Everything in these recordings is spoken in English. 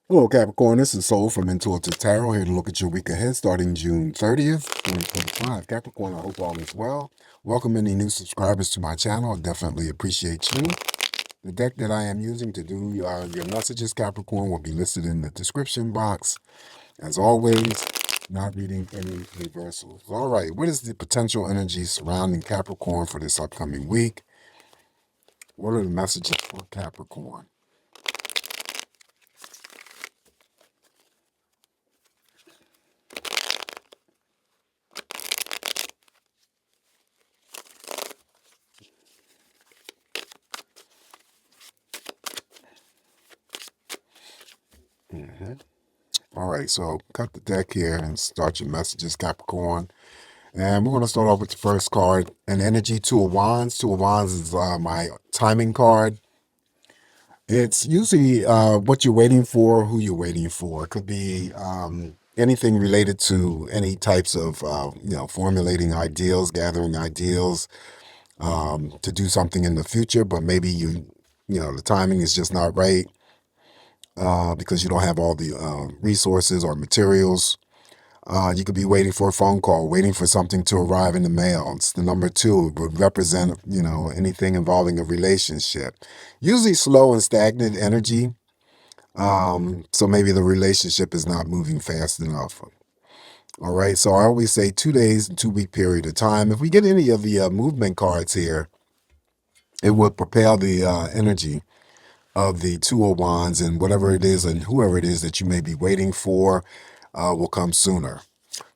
Hello, Capricorn. This is Soul from Intuitive Tarot here to look at your week ahead starting June 30th, 2025. Capricorn, I hope all is well. Welcome any new subscribers to my channel. I definitely appreciate you. The deck that I am using to do your messages, Capricorn, will be listed in the description box. As always, not reading any reversals. All right, what is the potential energy surrounding Capricorn for this upcoming week? What are the messages for Capricorn? All right, so cut the deck here and start your messages, Capricorn. And we're going to start off with the first card, an energy, Two of Wands. Two of Wands is my timing card. It's usually what you're waiting for, who you're waiting for. It could be anything related to any types of, formulating ideals, gathering ideals to do something in the future, but maybe the timing is just not right because you don't have all the resources or materials. You could be waiting for a phone call, waiting for something to arrive in the mail. It's the number two. It would represent, anything involving a relationship. Usually slow and stagnant energy. So maybe the relationship is not moving fast enough. All right. So I always say 2 days, 2 week period of time. If we get any of the movement cards here, it would propel the energy of the Two of Wands, and whatever it is and whoever it is that you may be waiting for will come sooner.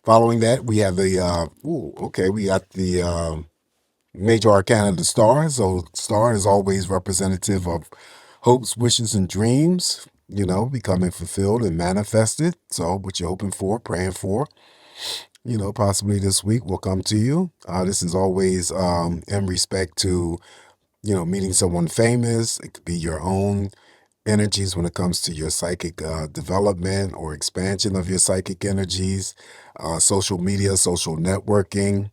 Following that, we have we got the major arcana of the star. So star is always representative of hopes, wishes, and dreams, becoming fulfilled and manifested. So what you're hoping for, praying for, possibly this week will come to you. This is always in respect to, meeting someone famous. It could be your own energies when it comes to your psychic development or expansion of your psychic energies, social media, social networking.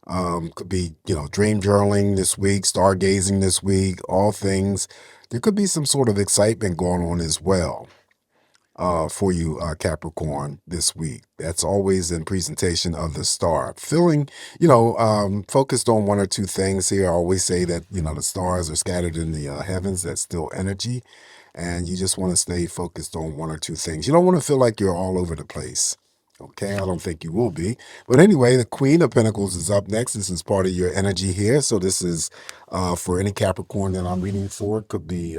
Could be, dream journaling this week, stargazing this week, all things. There could be some sort of excitement going on as well for you, Capricorn, this week. That's always in presentation of the star. Feeling, focused on one or two things here. I always say that, the stars are scattered in the heavens. That's still energy. And you just want to stay focused on one or two things. You don't want to feel like you're all over the place. Okay, I don't think you will be. But anyway, the Queen of Pentacles is up next. This is part of your energy here. So this is for any Capricorn that I'm reading for. It could be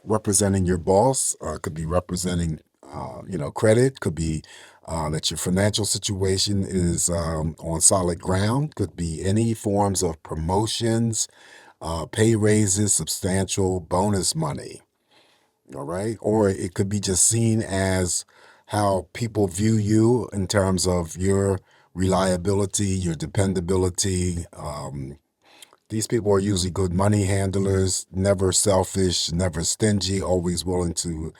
representing your boss. Could be representing, credit. Could be that your financial situation is on solid ground. Could be any forms of promotions, pay raises, substantial bonus money. All right. Or it could be just seen as how people view you in terms of your reliability, your dependability. These people are usually good money handlers, never selfish, never stingy, always willing to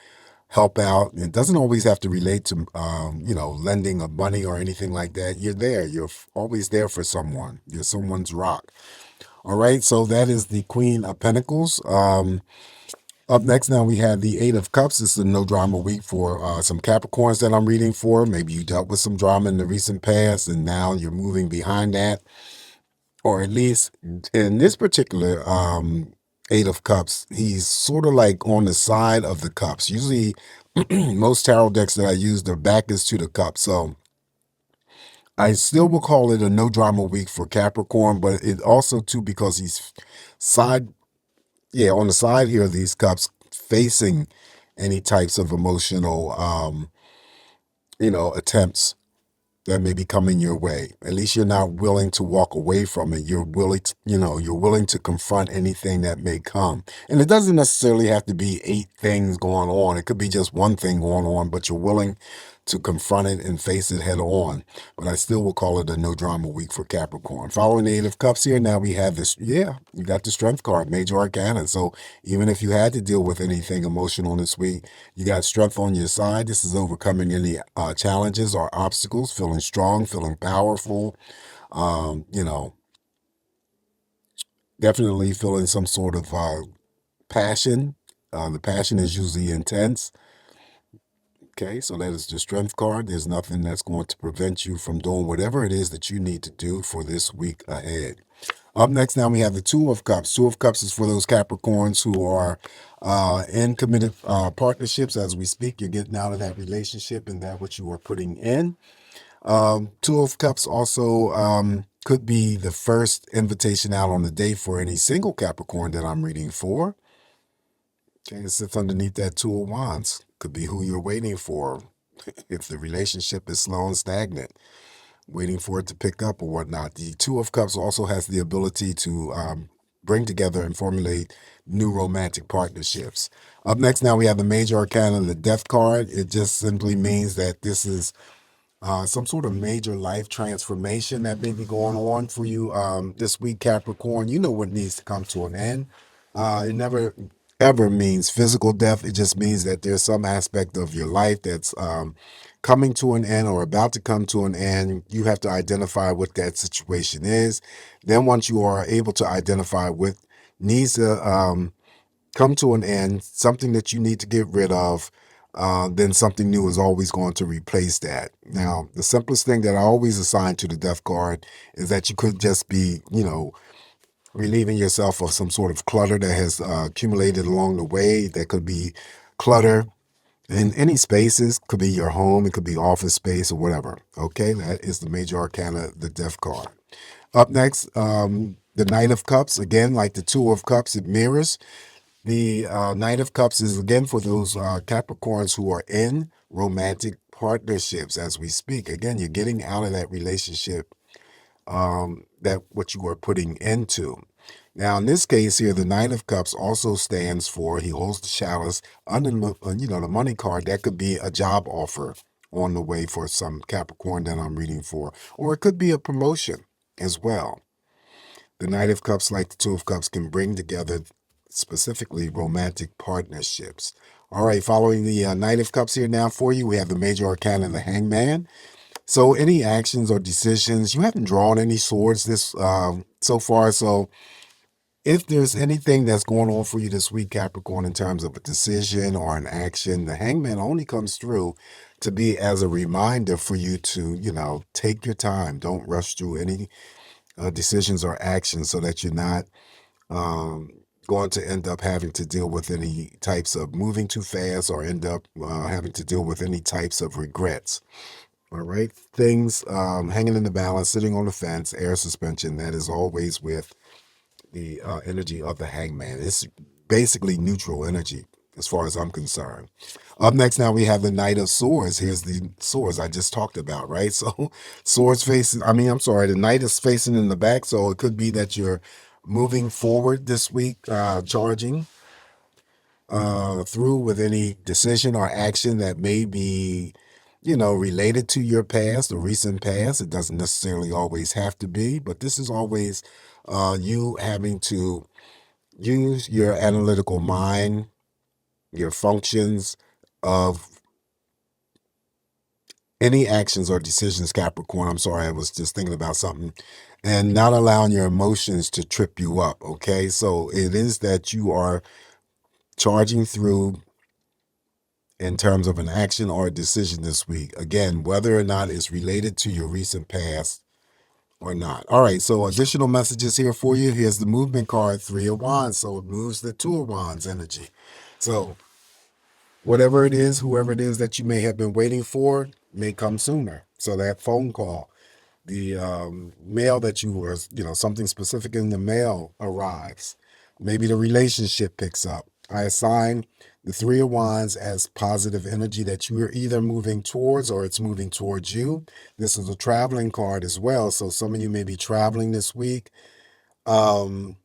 help out. It doesn't always have to relate to, lending of money or anything like that. You're there. You're always there for someone. You're someone's rock. All right. So that is the Queen of Pentacles. Up next, now we have the Eight of Cups. This is a no drama week for some Capricorns that I'm reading for. Maybe you dealt with some drama in the recent past and now you're moving behind that. Or at least in this particular Eight of Cups, he's sort of like on the side of the cups. Usually, most tarot decks that I use, their back is to the cup. So I still will call it a no drama week for Capricorn, but it also, too, because he's side on the side here of these cups facing any types of emotional attempts that may be coming your way. At least you're not willing to walk away from it. You're willing to, you're willing to confront anything that may come. And it doesn't necessarily have to be 8 things going on. It could be just one thing going on, but you're willing to confront it and face it head on. But I still will call it a no drama week for Capricorn. Following the Eight of Cups here, now we have this, you got the Strength card, Major Arcana. So even if you had to deal with anything emotional this week, you got strength on your side. This is overcoming any challenges or obstacles, feeling strong, feeling powerful, um, you know, definitely feeling some sort of passion. The passion is usually intense. Okay, so that is the strength card. There's nothing that's going to prevent you from doing whatever it is that you need to do for this week ahead. Up next, now we have the Two of Cups. Two of Cups is for those Capricorns who are in committed partnerships. As we speak, you're getting out of that relationship and that what you are putting in. Two of Cups also could be the first invitation out on the day for any single Capricorn that I'm reading for. Okay, it sits underneath that Two of Wands. Could be who you're waiting for. If the relationship is slow and stagnant, waiting for it to pick up or whatnot. The Two of Cups also has the ability to bring together and formulate new romantic partnerships. Up next, now we have the Major Arcana, the Death card. It just simply means that this is some sort of major life transformation that may be going on for you this week, Capricorn. You know what needs to come to an end. It never ever means physical death. It just means that there's some aspect of your life that's coming to an end or about to come to an end. You have to identify what that situation is. Then once you are able to identify what needs to come to an end, something that you need to get rid of, then something new is always going to replace that. Now, the simplest thing that I always assign to the death card is that you could just be, relieving yourself of some sort of clutter that has accumulated along the way. That could be clutter in any spaces, could be your home, it could be office space or whatever. Okay, that is the Major Arcana, the death card. Up next, the Knight of Cups. Again, like the Two of Cups, it mirrors. The Knight of Cups is again for those Capricorns who are in romantic partnerships as we speak. Again, you're getting out of that relationship that what you are putting into. Now, in this case here, the Knight of Cups also stands for, he holds the chalice under the money card. That could be a job offer on the way for some Capricorn that I'm reading for, or it could be a promotion as well. The Knight of Cups, like the Two of Cups, can bring together specifically romantic partnerships. All right, following the Knight of Cups here now for you, we have the Major Arcana and the Hangman. So any actions or decisions, you haven't drawn any swords this so far. So if there's anything that's going on for you this week, Capricorn, in terms of a decision or an action, the Hangman only comes through to be as a reminder for you to, take your time. Don't rush through any decisions or actions so that you're not um, going to end up having to deal with any types of moving too fast or end up having to deal with any types of regrets. All right. Things hanging in the balance, sitting on the fence, air suspension, that is always with the energy of the Hangman. It's basically neutral energy as far as I'm concerned. Up next, now we have the Knight of Swords. Here's the swords I just talked about, right? So, swords facing, the Knight is facing in the back. So, it could be that you're moving forward this week, charging through with any decision or action that may be, related to your past or recent past. It doesn't necessarily always have to be, but this is always you having to use your analytical mind, your functions of any actions or decisions, Capricorn. I'm sorry, I was just thinking about something, and not allowing your emotions to trip you up. Okay, so it is that you are charging through in terms of an action or a decision this week. Again, whether or not it's related to your recent past or not. All right, so additional messages here for you. Here's the movement card, Three of Wands. So it moves the Two of Wands energy. So whatever it is, whoever it is that you may have been waiting for may come sooner. So that phone call, the mail that you were, something specific in the mail arrives. Maybe the relationship picks up. I assign the Three of Wands as positive energy that you are either moving towards or it's moving towards you. This is a traveling card as well. So some of you may be traveling this week. Um,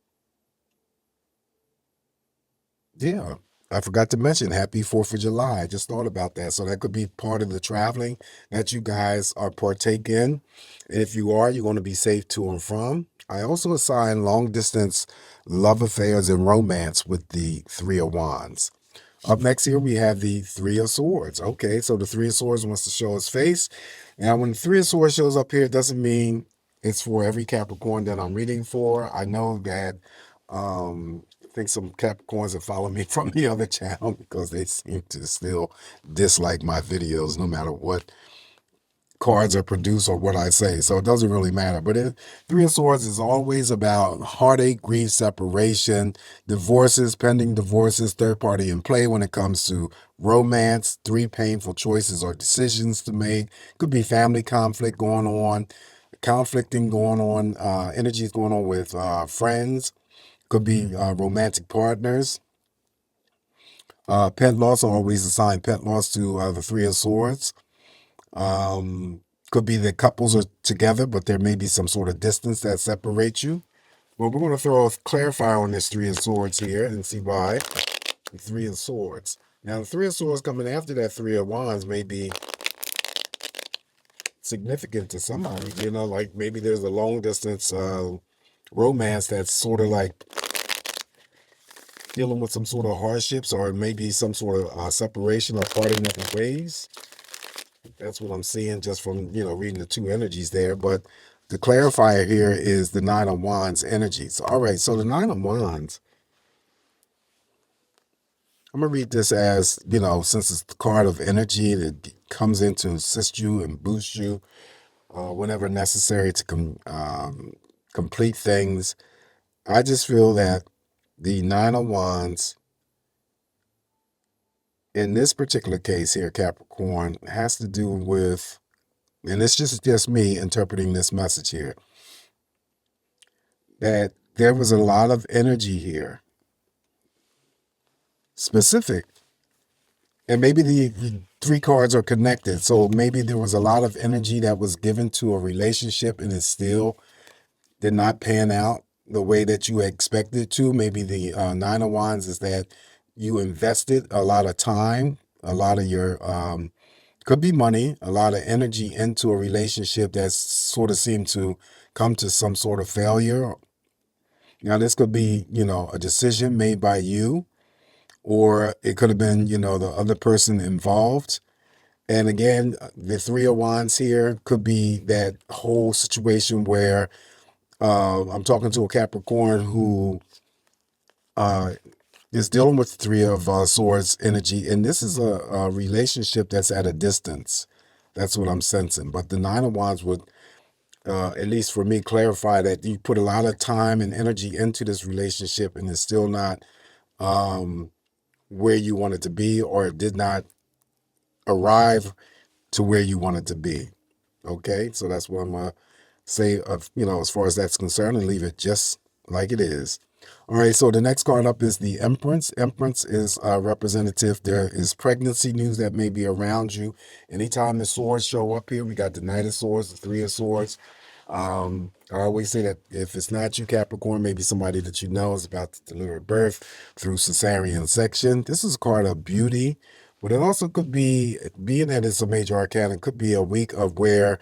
Yeah, I forgot to mention Happy 4th of July. I just thought about that. So that could be part of the traveling that you guys are partake in. And if you are, you're going to be safe to and from. I also assign long distance love affairs and romance with the Three of Wands. Up next here, we have the Three of Swords. Okay, so the Three of Swords wants to show his face. Now, when the Three of Swords shows up here, it doesn't mean it's for every Capricorn that I'm reading for. I know that think some Capricorns have followed me from the other channel because they seem to still dislike my videos no matter what cards are produced or what I say. So it doesn't really matter. But Three of Swords is always about heartache, grief, separation, divorces, pending divorces, third party in play when it comes to romance, three painful choices or decisions to make. Could be family conflict going on, energies going on with friends. Could be romantic partners. Pet loss, I always assign pet loss to the Three of Swords. Um, could be that couples are together, but there may be some sort of distance that separates you. Well, we're going to throw a clarifier on this Three of Swords here and see why. The Three of Swords. Now, the Three of Swords coming after that Three of Wands may be significant to somebody. You know, like maybe there's a long distance romance that's sort of like dealing with some sort of hardships or maybe some sort of separation or parting of the ways. That's what I'm seeing just from, reading the two energies there. But the clarifier here is the Nine of Wands energies. All right, so the Nine of Wands, I'm going to read this as, since it's the card of energy that comes in to assist you and boost you whenever necessary to complete things. I just feel that the Nine of Wands, in this particular case here, Capricorn, has to do with, and it's just me interpreting this message here, that there was a lot of energy here, specific, and maybe the three cards are connected. So maybe there was a lot of energy that was given to a relationship and it still did not pan out the way that you expected to. Maybe the Nine of Wands is that you invested a lot of time, a lot of your could be money, a lot of energy into a relationship that sort of seemed to come to some sort of failure. Now, this could be, a decision made by you, or it could have been, the other person involved. And again, the Three of Wands here could be that whole situation where I'm talking to a Capricorn who is dealing with the Three of Swords energy. And this is a relationship that's at a distance. That's what I'm sensing. But the Nine of Wands would, at least for me, clarify that you put a lot of time and energy into this relationship and it's still not where you want it to be, or it did not arrive to where you want it to be. Okay, so that's what I'm going to say, as far as that's concerned, and leave it just like it is. All right, so the next card up is the Empress. Empress is representative. There is pregnancy news that may be around you. Anytime the swords show up here, we got the Knight of Swords, the Three of Swords. I always say that if it's not you, Capricorn, maybe somebody that you know is about to deliver birth through cesarean section. This is a card of beauty, but it also could be, being that it's a major arcana, it could be a week of where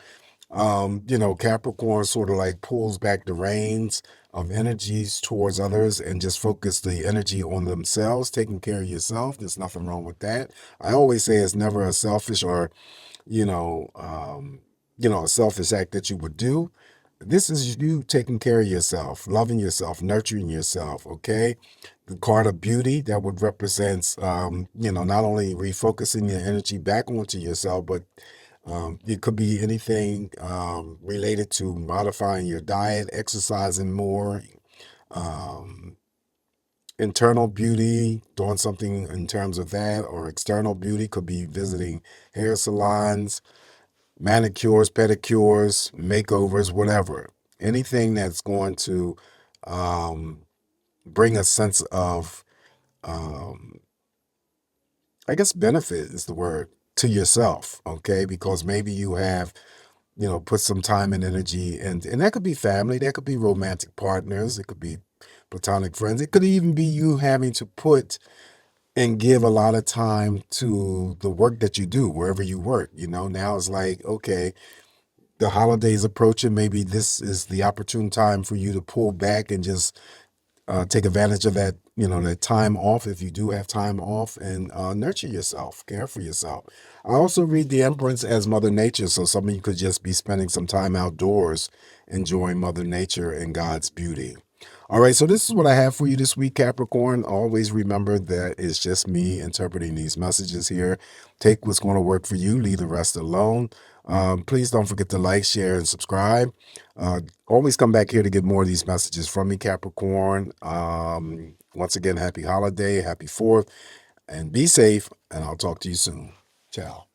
Capricorn sort of like pulls back the reins of energies towards others and just focus the energy on themselves, taking care of yourself. There's nothing wrong with that. I always say it's never a selfish or, a selfish act that you would do. This is you taking care of yourself, loving yourself, nurturing yourself, okay? The card of beauty, that would represent, not only refocusing your energy back onto yourself, but it could be anything related to modifying your diet, exercising more, internal beauty, doing something in terms of that, or external beauty could be visiting hair salons, manicures, pedicures, makeovers, whatever. Anything that's going to bring a sense of, I guess benefit is the word, to yourself, okay? Because maybe you have, put some time and energy, and that could be family, that could be romantic partners, it could be platonic friends, it could even be you having to put and give a lot of time to the work that you do, wherever you work. Now it's like, okay, the holidays approaching, maybe this is the opportune time for you to pull back and just take advantage of that, that time off, if you do have time off, and nurture yourself, care for yourself. I also read the Empress as Mother Nature, so some of you could just be spending some time outdoors, enjoying Mother Nature and God's beauty. All right, so this is what I have for you this week, Capricorn. Always remember that it's just me interpreting these messages here. Take what's going to work for you, leave the rest alone. Please don't forget to like, share, and subscribe. Always come back here to get more of these messages from me, Capricorn. Once again, happy holiday, happy 4th, and be safe, and I'll talk to you soon. Ciao.